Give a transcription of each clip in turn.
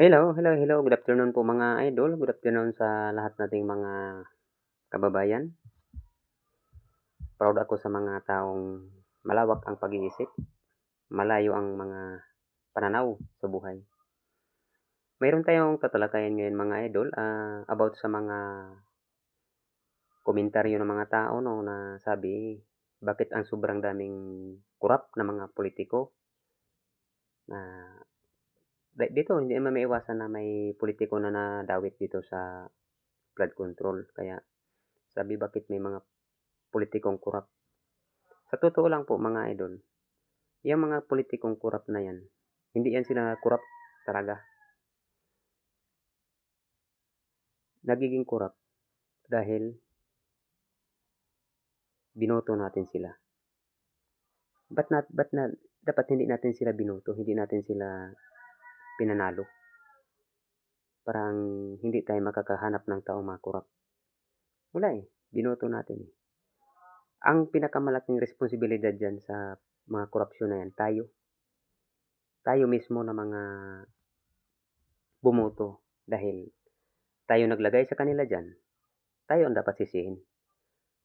Hello, hello, hello. Good afternoon po mga idol. Good afternoon sa lahat nating mga kababayan. Proud ako sa mga taong malawak ang pag-iisip, malayo ang mga pananaw sa buhay. Mayroon tayong tatalakayin ngayon mga idol, about sa mga komentaryo ng mga tao 'no, na sabi, bakit ang sobrang daming korap na mga politiko na dito hindi naman maiwasan na may politiko na nadawit dito sa flood control. Kaya sabi, bakit may mga pulitikong korap? Sa totoo lang po mga idol, yang mga pulitikong korap na yan, hindi yan sila korap talaga. Nagiging korap dahil binoto natin sila. Ba't dapat hindi natin sila binoto, hindi natin sila pinanalo? Parang hindi tayo makakahanap ng taong mga korap. Wala eh, binoto natin eh. Ang pinakamalaking responsibilidad dyan sa mga korupsyon na yan, tayo. Tayo mismo na mga bumoto dahil tayo naglagay sa kanila dyan, tayo ang dapat sisihin.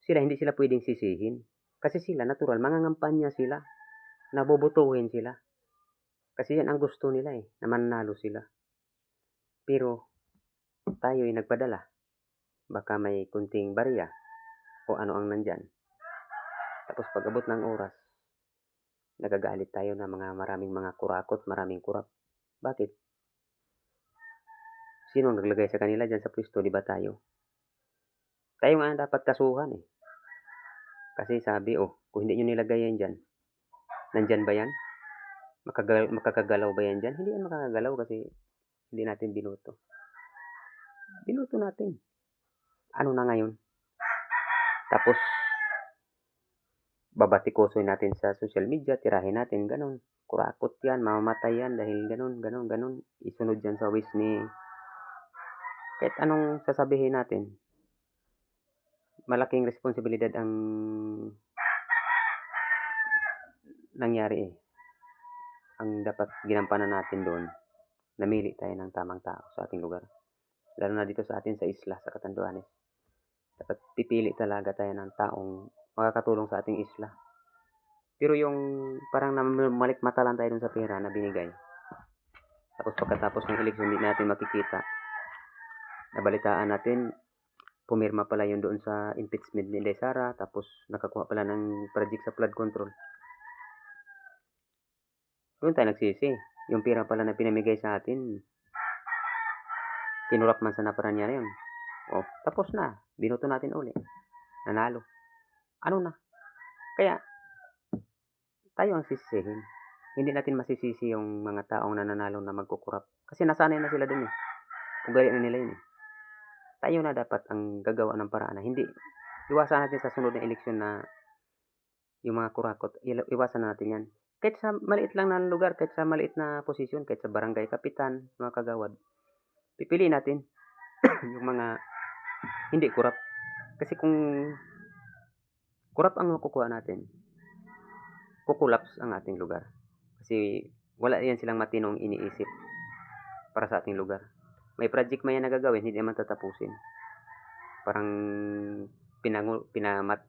Hindi sila pwedeng sisihin. Kasi sila, natural, mangangampanya sila, nabobotohin sila. Kasi yan ang gusto nila eh, na manalo sila. Pero tayo ay nagpadala. Baka may kunting barya o ano ang nandyan. Tapos pag-abot ng oras, nagagalit tayo na maraming mga kurakot, maraming kurap. Bakit? Sino naglagay sa kanila dyan sa pwesto, di ba tayo? Tayo nga ang dapat kasuhan eh. Kasi sabi, kung hindi nyo nilagay yan dyan, nandyan ba yan? Makakagalaw ba yan dyan? Hindi yan makakagalaw kasi hindi natin binoto. Binoto natin. Ano na ngayon? Tapos, babatikusoy natin sa social media, tirahin natin, ganun. Kurakot yan, mamamatay yan dahil ganun. Isunod yan sa wish ni kahit anong sasabihin natin. Malaking responsibilidad ang nangyari eh. Ang dapat ginampanan natin doon, namili tayo ng tamang tao sa ating lugar. Lalo na dito sa atin sa isla, sa Catanduanes. Dapat pipili talaga tayo ng taong makakatulong sa ating isla. Pero yung parang malikmata lang tayo dun sa pera na binigay. Tapos pagkatapos ng eleksyon, hindi natin makikita. Nabalitaan natin, pumirma pala yun doon sa impeachment ni Inday Sara, tapos nakakuha pala ng project sa flood control. Doon tayo nagsisi. Yung pera pala na pinamigay sa atin, kinurap man sa naparaan niya yun. Tapos na. Binoto natin uli. Nanalo. Ano na? Kaya, tayo ang sisihin. Hindi natin masisisi yung mga taong nananalo na magkukurap. Kasi nasanay na sila dun eh. Ugali na nila yun eh. Tayo na dapat ang gagawa ng paraan na hindi. Iwasan natin sa sunod na eleksyon na yung mga kurakot. Iwasan natin yan. Kahit sa maliit lang na lugar, kahit sa maliit na posisyon, kahit sa barangay kapitan, mga kagawad. Pipiliin natin yung mga hindi kurap. Kasi kung kurap ang makukuha natin, kukulaps ang ating lugar. Kasi wala yan silang matinong iniisip para sa ating lugar. May project man yan na gagawin, hindi naman tatapusin. Parang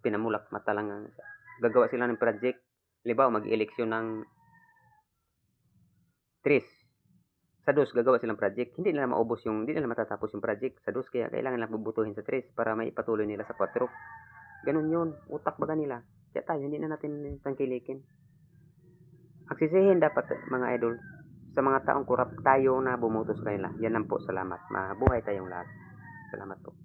pinamulak mata lang. Gagawa sila ng project. Halimbawa, mag-eleksyon ng 3. Sa 2, gagawa silang project. Hindi nila matatapos yung project sa 2. Kaya kailangan lang bubutuhin sa 3 para may ipatuloy nila sa 4. Ganun yun. Utak baga nila. Kaya tayo, hindi na natin tangkilikin. Ang sisihin dapat mga idol, sa mga taong kurap, tayo na bumuto sa kanila. Yan lang po, salamat. Mabuhay tayong lahat. Salamat po.